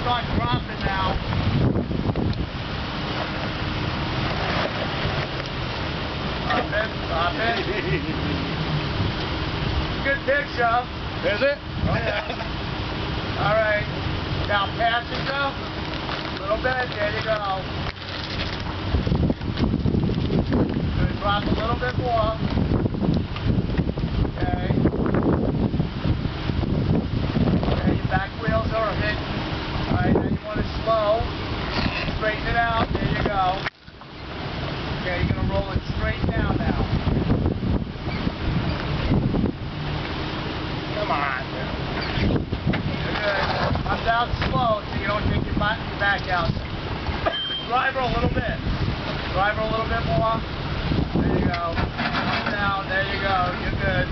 start dropping now. Stop it. Good picture. Is it? All right. Now passenger. A little bit. There you go. Good. Drop a little bit more. Okay. Okay. Your back wheels are hit. All right. Then you want to slow. Straighten it out. There you go. Okay. You're gonna roll it straight down now. Come on. Good. I'm down slow so you don't take your back out. Drive her a little bit. Drive her a little bit more. There you go. Down. There you go. You're good.